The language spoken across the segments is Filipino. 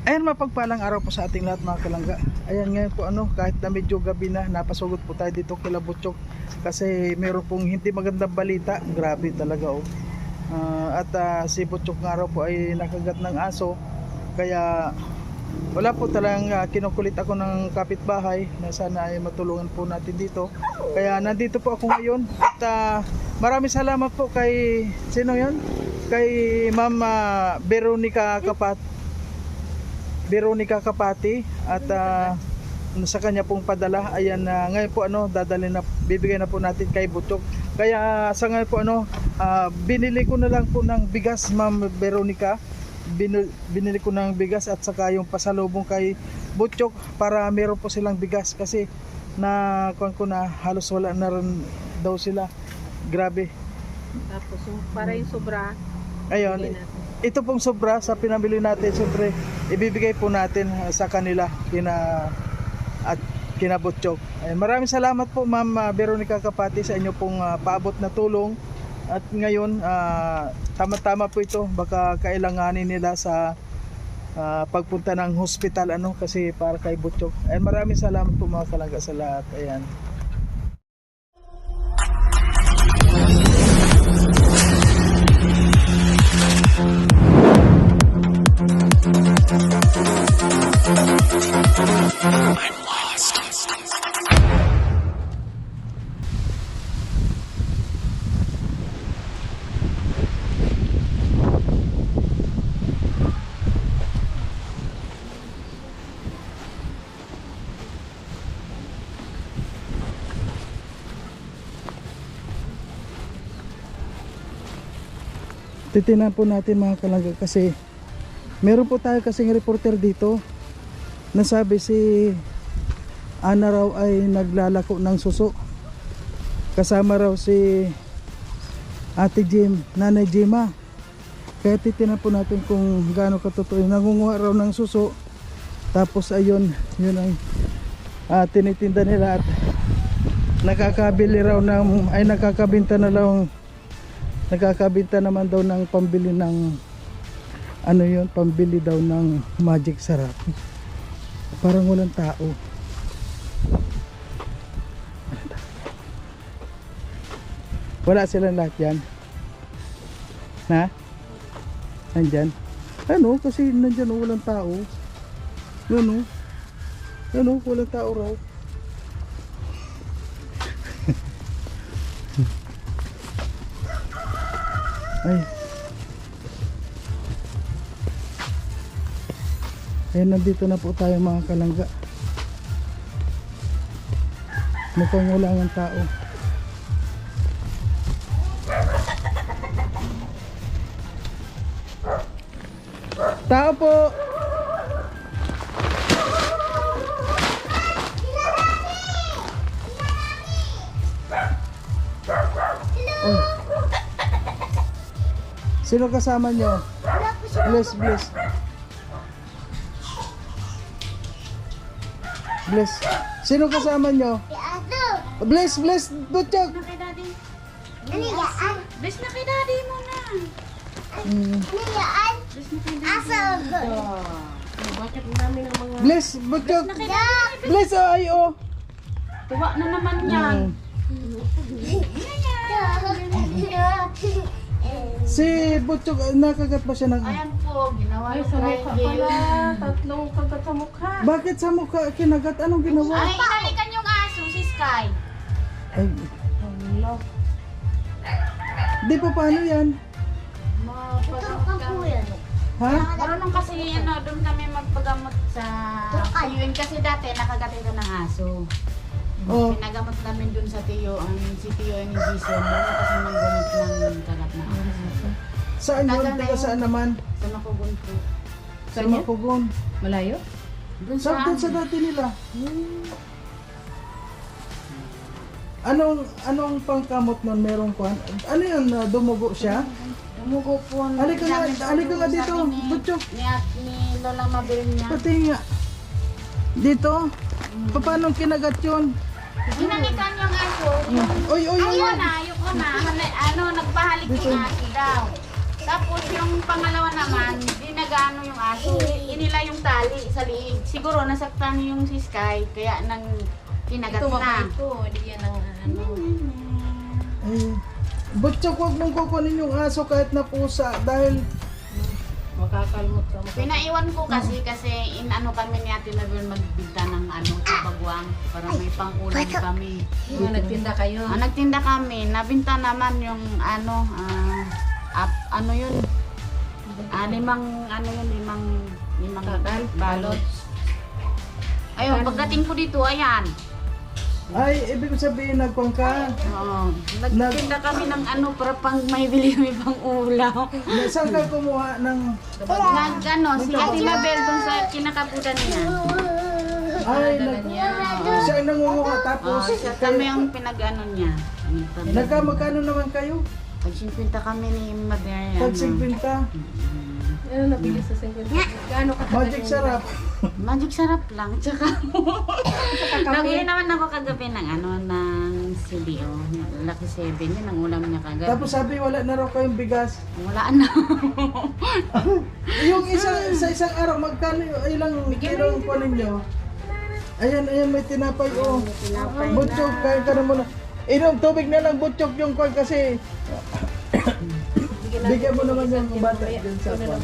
Ayan, mapagpalang araw po sa ating lahat mga kalangga. Ayan ngayon po kahit na medyo gabi na, napasugod po tayo dito kila Butchok kasi meron pong hindi magandang balita. Grabe talaga si Butchok nga raw po ay nakagat ng aso. Kaya wala po talagang kinukulit ako ng kapitbahay na sana ay matulungan po natin dito. Kaya nandito po ako ngayon at maraming salamat po kay sino yon? Kay Ma'am Veronica Kapati at sa kanya pong padala. Ayan, ngayon po dadalhin na, bibigay na po natin kay Butchok. Kaya sa ngayon po binili ko na lang po ng bigas, Ma'am Veronica. Binili ko ng bigas at saka yung pasalubong kay Butchok para meron po silang bigas kasi kuwan ko na halos wala na rin daw sila. Grabe. Tapos para yung sobra, ayun, ito pong sobra sa pinamili natin, siyempre ibibigay po natin sa kanila kina Butchok. Maraming salamat po Ma'am Veronica Kapati sa inyo pong paabot na tulong. At ngayon tama-tama po ito, baka kailanganin nila sa pagpunta ng hospital kasi para kay Butchok. Maraming salamat po mga kalangga sa lahat. Ayan. Titinan po natin mga kalangga kasi meron po tayo kasing reporter dito. Nasabi si Ana raw ay naglalako ng suso. Kasama raw si Ate Jim, Nanay Jima. Kaya titinan po natin kung gaano katotoo. Nangunguha raw ng suso. Tapos ayun, yun ang tinitinda nila at nakakabili raw nakakabinta naman daw ng pambili ng pambili daw ng magic sarap. Parang walang tao. Wala silang lahat yan na nandyan kasi nandyan walang tao. Yun walang tao raw. Nandito na po tayo mga kalangga. Mukhang wala ng tao. Tao po. Sino kasama nyo? Bless. Sino kasama nyo? Bless, Butchok. bless na kay daddy mo na. Bakit namin ang mga Bless, Butchok. Bless, tuwa na naman yan. Si Butchok, nakagat ba siya ng... Ayan po, ginawa yung triangle. Tatlong kagat sa mukha. Bakit sa mukha kinagat? Anong ginawa? Ay, inalikan yung aso, si Sky. Ay, Hello. di pa paano yan? Mapagamot kami. Ha? Marunong kasi doon kami magpagamot sa yun kasi dati nakagat ito ng aso. Oh. Pinagamot namin dun sa tiyo, si tiyo yung Jason. Marunong kasi maggamot ng kagat ng aso. Saan yun? Taga saan naman? Sa Makugon po. Sa Makugon. Malayo? Dun Saan sa dati nila? Anong pangkamot nun meron kwan? Ano yun? Dumugo siya? Dumugo po. Halika nga dito, Butchok. Ni Lola Mabel niya. Pati nga. Dito? Paano kinagat yun? Hinalikan yung aso. Oy. Ayun na. Nagpahalik yung aso daw. Tapos yung pangalawa naman, di nag-ano yung aso. Inila yung tali sa liig. Siguro nasaktan yung si Sky, kaya nang kinagat Ito na. mabait to, hindi yan ang ano. Ay, Butchok, huwag mong kukunin yung aso kahit na pusa dahil Makakalmot ka. Pinaiwan ko kasi inano kami ni Ate Mabel magbinta ng ano, sa bagwang para may pang-ulam kami. Nagtinda kayo. Nagtinda kami, nabinta naman yung ano, ano yun? Limang balot. Ayun, pagdating ko dito, ayan. ay, ibig sabihin nagkuhan ka. Oo. Nagtinda kami ng ano para pang may bili kami pang ulam. Saan ka kumuha ng... Si Ate Mabel dun sa kinakaputan niya. Ay, siya ang nangunguha tapos... Kami ang pinag-ano niya. Magkano naman kayo? Pag-50 kami ni Mabel. Pag 50. Ano nabili sa 50? Gaano ka Magic sarap. Magic sarap lang. Tsaka, nabili naman ako kagabi ng ano, ng CBO. Lucky 7. Yun ang ulam niya kagabi. Tapos sabi wala na raw kayong bigas. Wala na. Yung sa isang araw, magkano ilang kilo ang kunin nyo? Ayan, may tinapay oh. Butchok, kaya ka na muna. Inom tubig na lang butchok yung kwan kasi bigyan mo naman yung bata dyan sa kwan.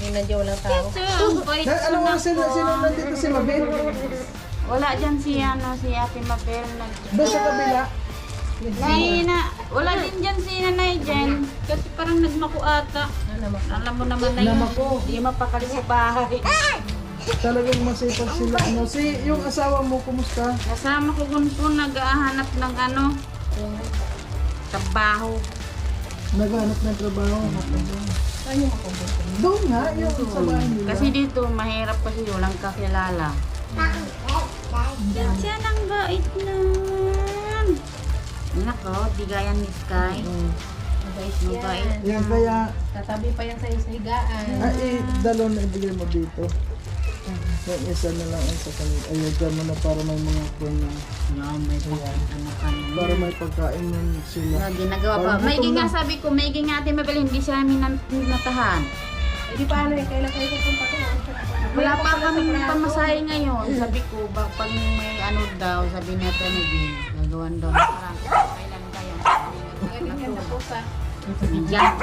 Yung nandiyan walang tao. Anong oras sino nandito si Mabel? Wala dyan si Ate Mabel. Doon sa kabila? Wala din dyan si Nanay Jen. Kasi parang nagmako ata. Alam mo naman na yun. Namako. Hindi mapakali sa bahay. Talagang masipag sila. Yung asawa mo, kumusta? Kasama ko po nag-ahanap ng ano, trabaho. Naghanap ng trabaho. Saan yung makumbento? Doon nga, yung sa bahay nila. Kasi dito, mahirap kasi walang kakilala. Siya nang bait lang. Nako, di gaya ni Sky. Mabait Mabait. yan. Yan kaya, Tatabi pa yan sa'yo sa higaan. dalon na ibigay mo dito. Yung isa na lang ang sa kanila. Ayun, mo na para may mga kwan na. May ano kami. Para may pagkain nun sila. Ginagawa pa. Parang May gutom nga na. sabi ko, may nga Ate Mabel, hindi siya namin natahan. Eh di paano eh, kailan kayo pupunta ko? Wala pa kaming pamasahe ngayon. Sabi ko, pag may ano daw, sabi ni Ate Mabel, gagawan daw. Parang, kailan kayo? Magaling yan na po sa... Diyan.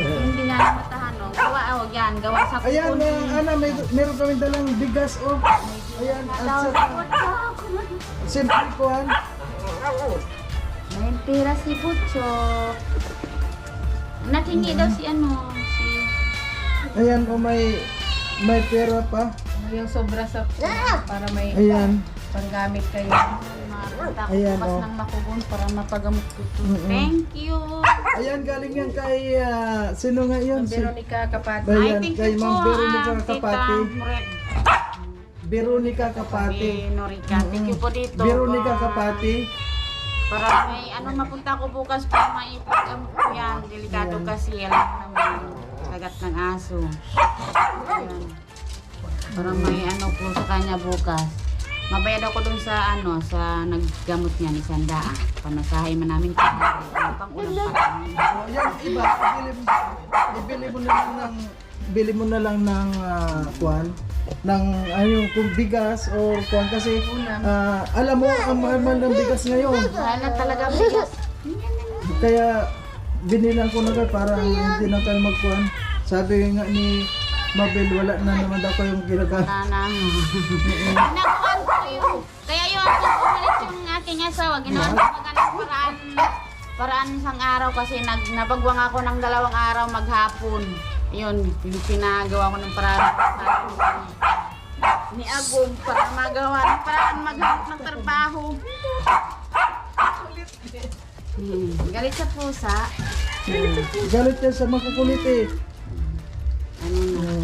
Hindi nga matahan, no? Gawa, yan. Gawa sa Ayan, kupon. Ana, meron kami dalang bigas, oh. Ayan, at simple kuhan. May pera si Butcho. Nakingi daw si Ayan, oh, may pera pa. Yung sobra sa... Para may Ayan. panggamit kayo. Ayan, Pas oh. ng makugon para mapagamot ko to. Thank you. Ayan, galing yan kay, sino nga yun? Veronica Kapati. Ayan, Thank kay you Ma'am po, Veronica Tita Kapati. Veronica Kapati. Norika. Thank you po dito. Veronica Kapati. Para may mapunta ko bukas para maipagamot ko yan. Delikado kasi alam naman. Kagat ng aso. Ayan. Para may po sa kanya bukas. Mabayad ako dun sa sa naggamot niya ni Sandaan. Pamasahe man namin pang ulam pa. Ayan, iba, bili mo na lang ng kuan ng yung kung bigas o kuan kasi alam mo ang mahal ng bigas ngayon. Wala talaga bigas. Kaya binilang ko na kayo para hindi na tayo magkuhan. Sabi nga ni Mabel, wala na naman daw kayong ginagamit. Nakuhan ko yun. Kaya yun, umalis yung aking asawa. Ginawa ko magandang paraan isang araw kasi nabagwang ako ng 2 araw maghapon. Yun, pinagawa ko ng paraan ni Agong para magawa ng paraan maghanap ng trabaho. Galit sa pusa. Galit yan sa makukulit eh. Ano na?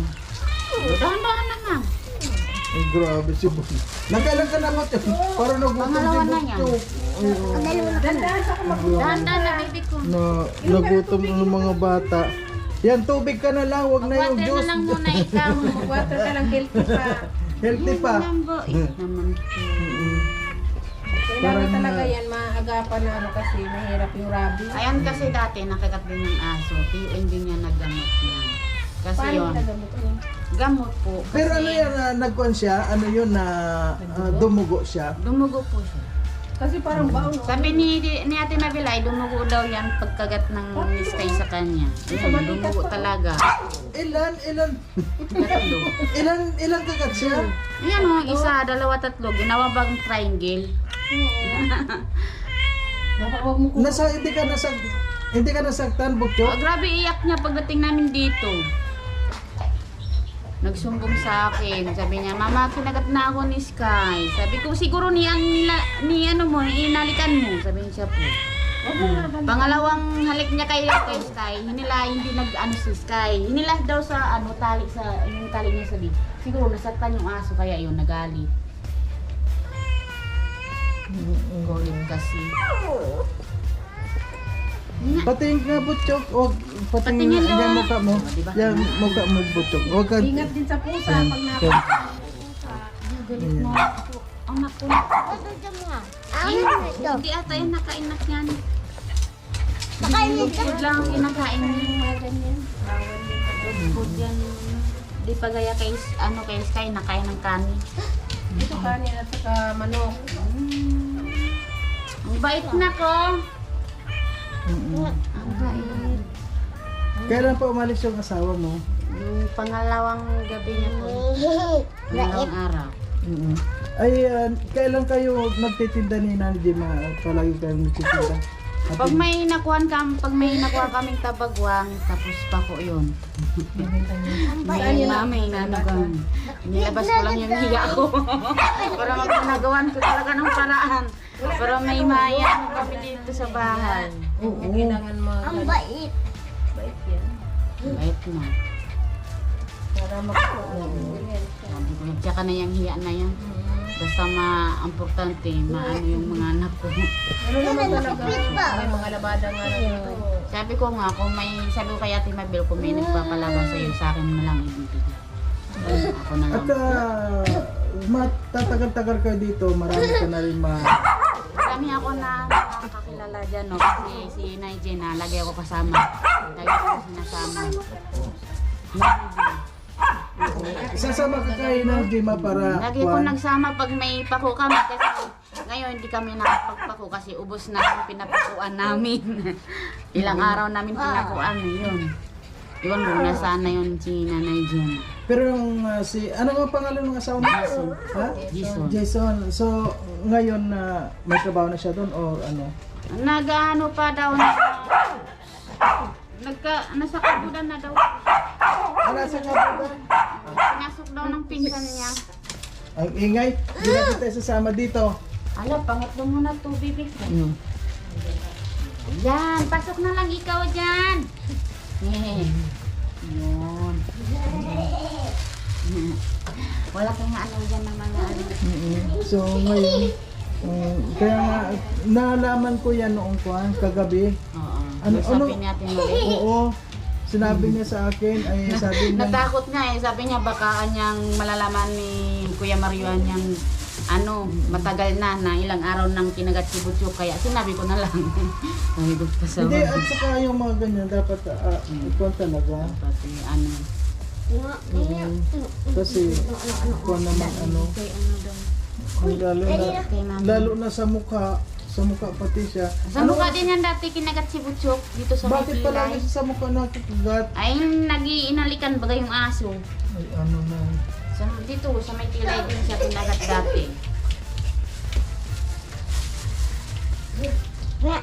Dahan-dahan na nga. Ay, grabe si Bon. Nakailan ka naman yun? Parang nagutom Pangalawa si na yan. Butchok. Dahan-dahan na, baby ko. Nagutom ng mga bata. Yan, tubig ka na lang, wag na yung Water na juice. lang muna ikaw. Water ka lang, healthy pa. Healthy pa. Naman po. Naman po. Kailangan Parang, talaga yan, maagapan na ano kasi mahirap yung rabies. Ayan kasi dati nakagat din ng aso. Hindi niya naggamot yan. Kasi Paano yun, ginagamot yun? gamot po. Kasi Pero ano yan, nagkuhan siya? Ano yun na dumugo siya? dumugo po siya. Kasi parang baon. Sabi ni Ate Mabilay, dumugo daw yan pagkagat ng miskay sa kanya. Ayan, dumugo talaga. Ilan? Tatlo. Ilan kagat siya? Yan o, isa, dalawa, tatlo. Ginawa bang triangle? Dapat wag mo Hindi ka nasaktan, Oh, Butchok? grabe iyak niya pagdating namin dito. Nagsumbong sa akin. Sabi niya, Mama, kinagat na ako ni Sky. Sabi ko, siguro ni ano mo, inalikan mo. Sabi niya po. Pangalawang halik niya kay Sky, hindi nag-ano si Sky. Hinila daw sa tali yung tali niya sabi. Siguro nasaktan yung aso kaya yun nagalit. Kulit kasi. Patingin ka, Butchok. Huwag patingin Patingin daw. yan mukha mo. Diba? Yan mukha mo, Butchok. Huwag ka... Ingat din sa pusa Yan. pag Yan. napakapusa. Galit mo. Anak ko. Hindi ata yung nakainak yan. Food lang ang kinakain niya. Food yan. Di pa gaya kay Sky, nakain ng kanin. Ito kanin at saka manok. Ang bait na ko. Mm-mm. Ang bait. Kailan pa umalis yung asawa mo? Yung pangalawang gabi niya po. Pangalawang araw. Mm-mm. Ay, kailan kayo nagtitinda ni Nanay Jema? Palagi kayong nagtitinda? Pag may nakuha kaming tabagwang, tapos pa ko yun. May mami, nanugang. Nilabas ko lang yung higa ko. Para magnagawan ko talaga ng paraan. Para may maya kami dito sa bahay. Kailangan mo. Ang bait. Bait yan. Bait mo. Para makakuha. Sabi ko, tsaka na yung hiya na yan. Basta importante, maano yung mga anak ko. Ano naman talaga? May mga labada nga lang ito. Sabi ko nga, sabi ko kay Ate Mabel, kung may nagpapalaban sa'yo, sa akin na lang ibibigay. Ako na At lang. matatagal-tagal kayo dito, marami ka na rin Marami ako na nakakakilala dyan, no? Kasi si Naije na, lagi ako kasama. Lagi ako sinasama. Sasama ka kay Nanay Jema para... Lagi ko nagsama pag may pako kami kasi ngayon hindi kami nakapagpako kasi ubos na yung pinapakuan namin. Ilang araw namin pinakuan yun. Iwan mo, nasaan na yun si Nanay Jen. Pero yung ano nga pangalan ng asawa mo? Jason. Ha? Jason. Jason. So, ngayon may trabaho na siya doon o ano? Nag-ano pa daw na nasa kabudan na daw. Nasa nga ba doon? Pinasok daw ng pinsan niya. Ang ingay, hindi na kita sasama dito. Ala, pangatlo mo na to, bibig ko. Mm. Yan, pasok na lang ikaw dyan. Yun. Wala kang ano dyan ng mga ano. So ngayon, kaya nga, nalaman ko yan noong kagabi. Oo. Ano- Sabi ano- natin muli. Oo, sinabi niya sa akin, ay sabi niya, Natakot nga eh. Sabi niya baka anyang malalaman ni Kuya Mario anyang matagal na ilang araw nang kinagat si Butchok. Kaya sinabi ko na lang. Nahigog pa sa hindi, at saka yung mga ganyan, dapat ikaw talaga. Pati ano. Kasi, ikaw naman Kay ano daw. lalo na sa mukha pati siya. Sa mukha din yan dati kinagat si Butchok dito sa Bakit pala Pilay. kasi sa mukha nakakagat? Ay, nag-iinalikan baga yung aso. Ay, ano na. Dito, sa may Pilay din siya kinagat dati. Iga.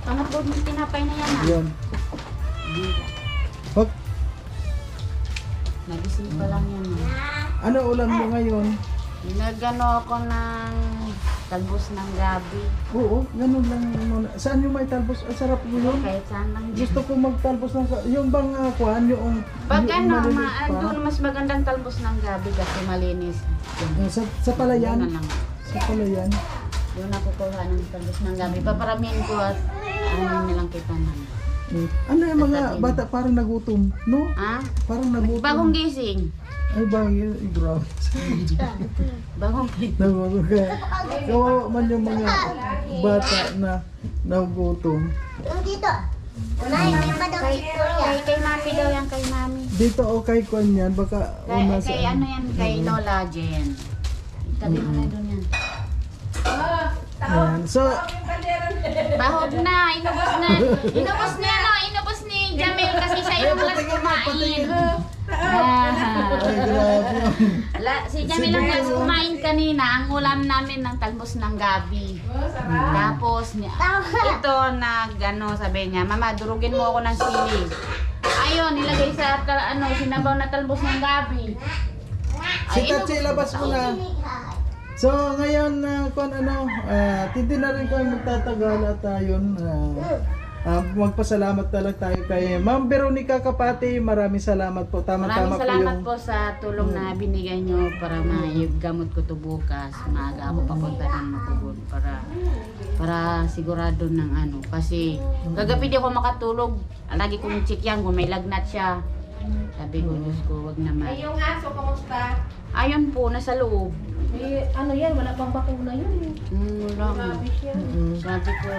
Pangatlo mo tinapay na yan ah. Yun. Hop, Nagising pa lang yan ah. ano ulam mo ngayon? Nagano ako ng talbos ng gabi. Oo, ganun lang muna. Saan yung may talbos? Sarap mo yun. Kahit saan lang dyan. Gusto ko magtalbos ng yung bang kuhan, yung Pag yung ano, maliliit pa. doon mas magandang talbos ng gabi kasi malinis. Sa palayan? Doon na lang. Sa palayan? Doon ako kuha ng talbos ng gabi. Paparamihin ko at ano nilang kita naman. Ano yung mga bata parang nagutom, no? Ha? Parang nagutom. Bagong gising. Ay, bagay. Ay, grabe. Bagong gising. Nagutom ka. Kawawa man yung mga bata na nagutom. Kay mami daw yan, kay mami. Dito o kay Kwan yan, baka una sa... Kay ano yan, kay Lola Jen. Itabi mo na doon yan. Ayan. So, Bahog na, inubos na. Inubos na, no? Inubos ni Jamil kasi siya yung last kumain. ay, grabe. Si Jamil ang last kumain kanina. Ang ulam namin ng talbos ng gabi. Tapos, ito sabi niya, Mama, durugin mo ako ng sili. Ayun, nilagay sa sinabaw na talbos ng gabi. Si Tatsi, labas mo na. So, ngayon, hindi na rin kami magtatagal at yun, magpasalamat talaga tayo kay Ma'am Veronica Kapati. Maraming salamat po. Maraming Tama-tama salamat po po sa tulong na binigay nyo para maigamot ko to bukas. Maaga ako papunta ng Matugon para sigurado ng kasi kagabi di ako makatulog. Lagi kong check yan kung may lagnat siya. Sabi ko, Diyos ko, wag naman. Ay, yung aso, kamusta? Ayun po, nasa loob. Eh, ano yan? Wala pang bakuna yun. Wala. Grabe siya. Sabi ko,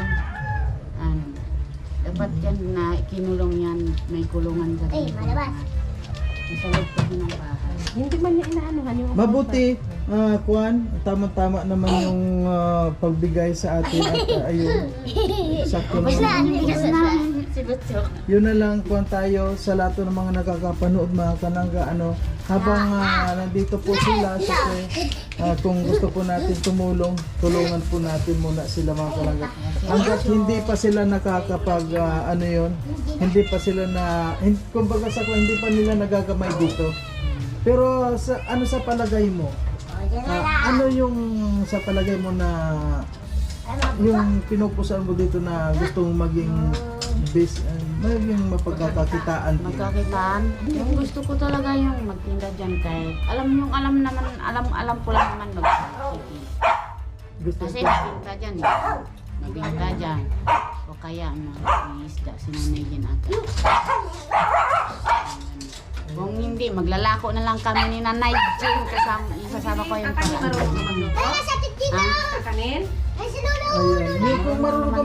dapat yan na kinulong yan, may kulungan sa nasa loob pa ng bahay. Hindi man niya inaanuhan yung... Mabuti, Kwan, tama-tama naman yung pagbigay sa atin at ayun, sakto naman. Si Butchok. Yun na lang, Kwan, tayo sa lahat ng mga nakakapanood, mga kanangga, habang nandito po sila, kung gusto po natin tumulong, tulungan po natin muna sila, mga kanangga. Hanggat hindi pa sila nakakapag, hindi pa sila kumbaga hindi pa nila nagagamay dito. Pero sa palagay mo? Ano yung sa palagay mo na yung pinupusan mo dito na gusto mong maging maging mapagkakakitaan? Magkakitaan? Yung gusto ko talaga yung magtinda dyan kahit alam ko lang naman mag-city. Gusto Kasi ko. nabinta dyan nabinta dyan. O kaya may isda si Nanay Jen ata. Kung hindi, maglalako na lang kami ni Nanay Jen isasama ko yung Kakanin? Ayan. Hindi ko marunong ka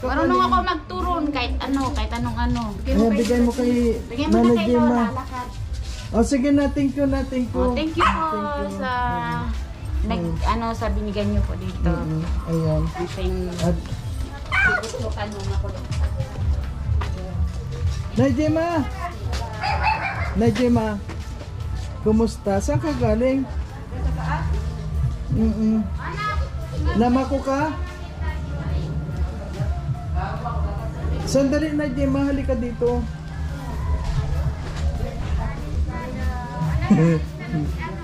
Marunong ako magturon kahit anong Ayan, bigay mo kay Bigyan mo na Nanay kay Gemma. Lola, lakad. Sige na, thank you na, thank you. Thank you po sa sa binigyan niyo po dito. Ayan. Ating At tutukan mo ako. Najima, kumusta? Saan ka galing? Namako ka? Sandali, Najima, halika dito.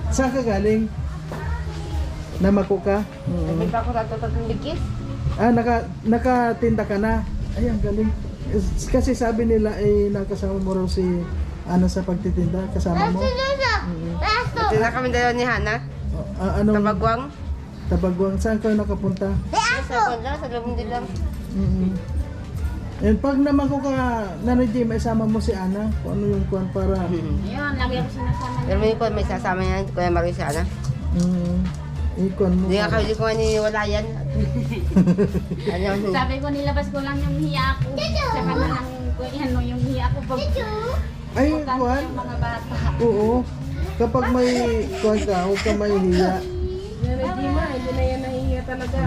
Saan ka galing? Namako ka? Hindi pa ako natututong bigis. Nakatinda ka na? Ayan, galing. Kasi sabi nila nakasama mo raw si sa pagtitinda, kasama mo? Ito na kami dalawa ni Hana. Tabagwang. Tabagwang. Saan kayo nakapunta? Sa Lumindi lang. And pag naman ko ka, Nanay Jim, isama mo si Ana. Kung ano yung kuwan para... Ayun, lagi ako sinasama Pero may sasama yan. Kuya Mario si Hana. Ikuan mo. Hindi ko niniwala yan. Sabi ko, nilabas ko lang yung hiya ko. Saka na lang yung hiya ko pag Ay, pagkanta kuwan? yung mga bata. Oo. Kapag may kuwan ka, huwag ka mahihiya. Hindi na yan nahihiya talaga.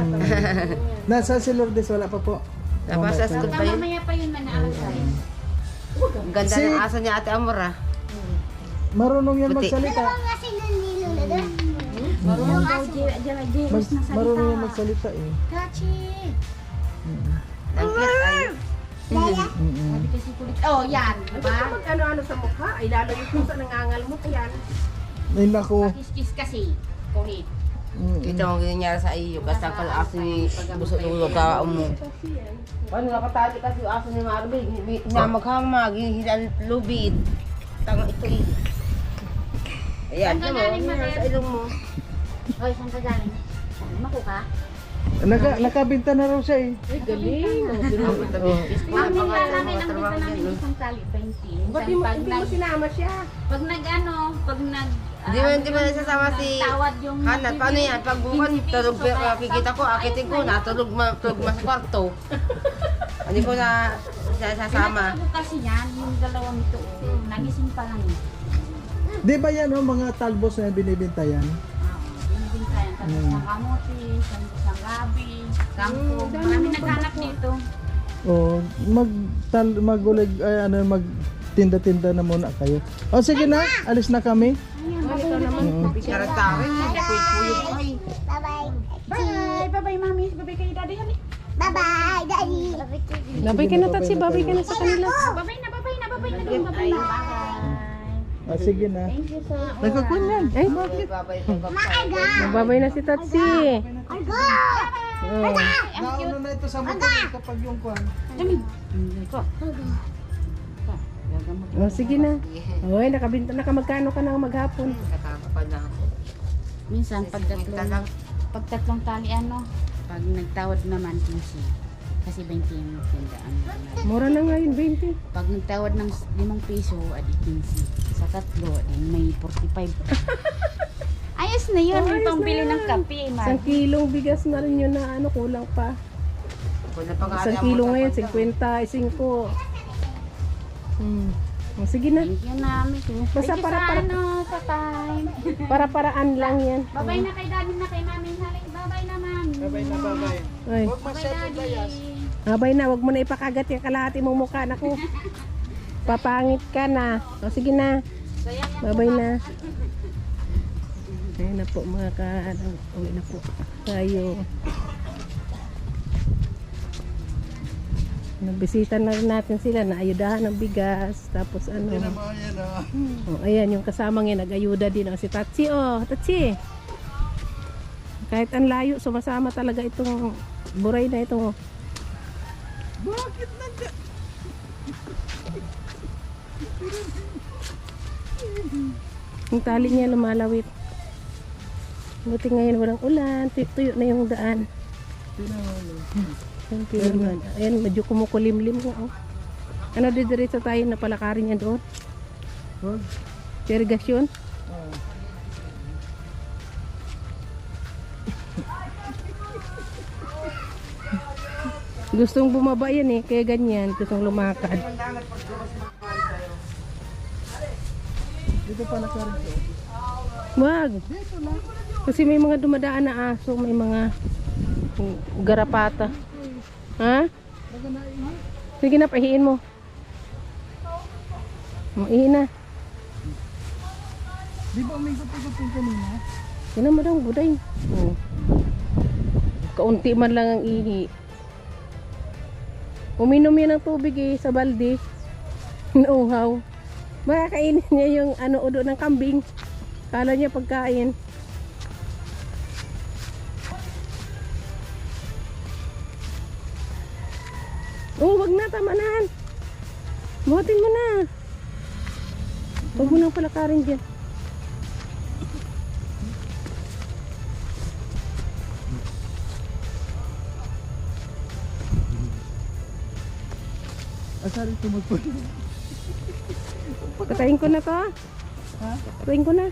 Nasa si Lourdes, wala pa po. Napasa school pa yun. Mamaya pa yun manaasay. Ang ganda ng asa niya Ate Amora. Marunong yan Puti. magsalita. Marunong daw Marunong yan magsalita eh. Ang cute ay. Sabi kasi kulit. Oh, yan. Diba? Kapag ano-ano sa mukha, ay lalo yung pusa nangangal mo. Yan. Ay nako. Kiss-kiss kasi. Kulit. Kita mo ganyan sa iyo. Basta ang aso ni busok ng ulo ka mo. Ano nakatali kasi yung aso ni Marvin. Hinamaghamag, hihilan lubid. Tanga ito eh. Ayan, Saan ka mo, galing, yan Mother? sa ilong mo. Hoy, saan ka galing? Mako ka? Nakabinta na raw siya eh. Ay, galing. Mami nga namin ang dito namin isang tali, 20. Ba't di mo sinama siya? Pag pag nag... Di mo nasasama si tawad yung... Hana, paano yan? Pag bukas, tulog, makikita ko, akitin ko, natulog mas kwarto. Hindi ko na sasama. Pinatawag kasi yan, yung dalawang ito. Nagising pa lang eh. Di ba yan mga talbos na binibinta yan? Binibintayan. Tapos ng kamuti, isang gabi, kangkong. Marami naghanap dito. O magulig magtinda-tinda na muna kayo. O sige na, alis na kami. Ito naman, bigarat sa akin. Puyog ko ay. Bye! Bye-bye, mami. Bye-bye kayo, daddy. Hali. Bye-bye, Daddy. Babay ka na, Tatsi. Babay ka na sa kanila. Bye-bye na, bye-bye na, bye-bye na. Bye-bye na. Ah, sige na. Thank you so much. Nagkakunyan. Ay, Babay. babay na si Tatsi. Oh. Nauna na ito sa motor kapag yung kwan. Jami. Ito. Oh, sige na. Oy, nakabinta na ka, magkano ka na maghapon? Katapad na ako. Minsan, pag tatlong tali, pag nagtawad naman, 15. Kasi 20 yung tindaan. Mura na ngayon, 20. Pag nagtawad ng 5 piso, adi 15. Sa tatlo, adi may 45. Ayos na yun, yung Ayos pambili na. ng kape, Isang kilong bigas na rin yun na kulang pa. Isang kilo ngayon, 55. Oh, sige na. Thank you namin. Basta Thank you para- sa time. Para-paraan lang yan. Babay na kay daddy na kay mami. Babay na mami. Bye-bye na, bye-bye. Ay, Huwag Babay masyado daddy. layas. abay na, wag mo na ipakagat yung kalahati mong mukha. Naku, papangit ka na. O, sige na. Sayang yan. Babay na. Ayun na po mga uwi na po tayo. Nabisita na rin natin sila, naayudahan ng bigas, tapos ano. Yan ang mga yan, Oh, ayan, yung kasama niya nag-ayuda din. Si Tatsi, Tatsi. Kahit ang layo, sumasama talaga itong buray na ito. Bakit nandiyan? Yung tali niya lumalawit. Buti ngayon walang ulan, tuyo na yung daan. Thank you naman. Ayan, medyo kumukulimlim nga. Oh. Ano, didiretso tayo na palakarin yan doon? Huwag. Irrigasyon? Oh. Gustong bumaba yan eh, kaya ganyan, gustong lumakad. Dito pa nakarin siya. Wag! Kasi may mga dumadaan na aso, may mga garapata. Ha? Sige na, pahiin mo. Maihin na. Di ba may gupi-gupi kanina? Yan mo daw, buday. Oh. Kaunti man lang ang ihi. Uminom yan ng tubig eh, sa balde. Nauhaw. Baka kainin niya yung udo ng kambing. Kala niya pagkain. Oh, wag na, tamanan. Buhatin mo na. Huwag mo nang palakarin dyan. Asari tumagpun. Patayin ko na to. Ha? Patayin ko na.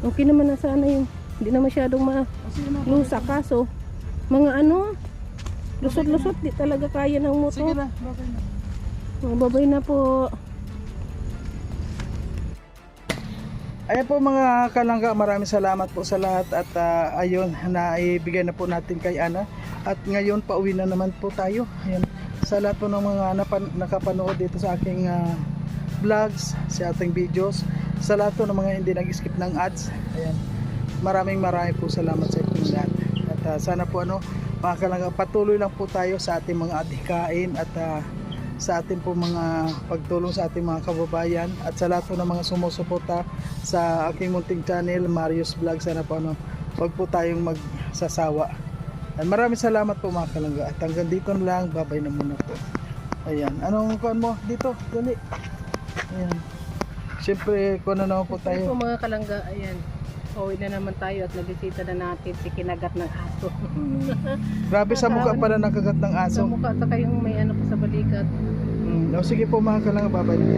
Okay naman na sana yung hindi na masyadong malusa, kaso mga lusot-lusot, di talaga kaya ng Sige motor. na, babay na. Babay na po. Ayan po mga kalangga, maraming salamat po sa lahat at ayun, naibigay na po natin kay Ana at ngayon pauwi na naman po tayo. Ayan, sa lahat po ng mga nakapanood dito sa aking vlogs, sa ating videos, sa lahat po ng mga hindi nag-skip ng ads, ayan, maraming po salamat sa inyo lahat at sana po mga kalangga, patuloy lang po tayo sa ating mga adhikain at sa ating po mga pagtulong sa ating mga kababayan at sa lahat po ng mga sumusuporta sa aking munting channel Marius Vlog. Sana po wag po tayong magsasawa. At maraming salamat po mga kalangga at hanggang dito na lang, babay na muna po. Ayan, anong kuan mo dito? Dali. Ayan. Siyempre, kung ano naman po So tayo. mga kalangga, ayan. Pauwi na naman tayo at nabisita na natin si kinagat ng aso. Grabe sa mukha pala nakagat ng Sa aso. mukha at saka yung may ano pa sa balikat. O sige po mga kalangga, babay na.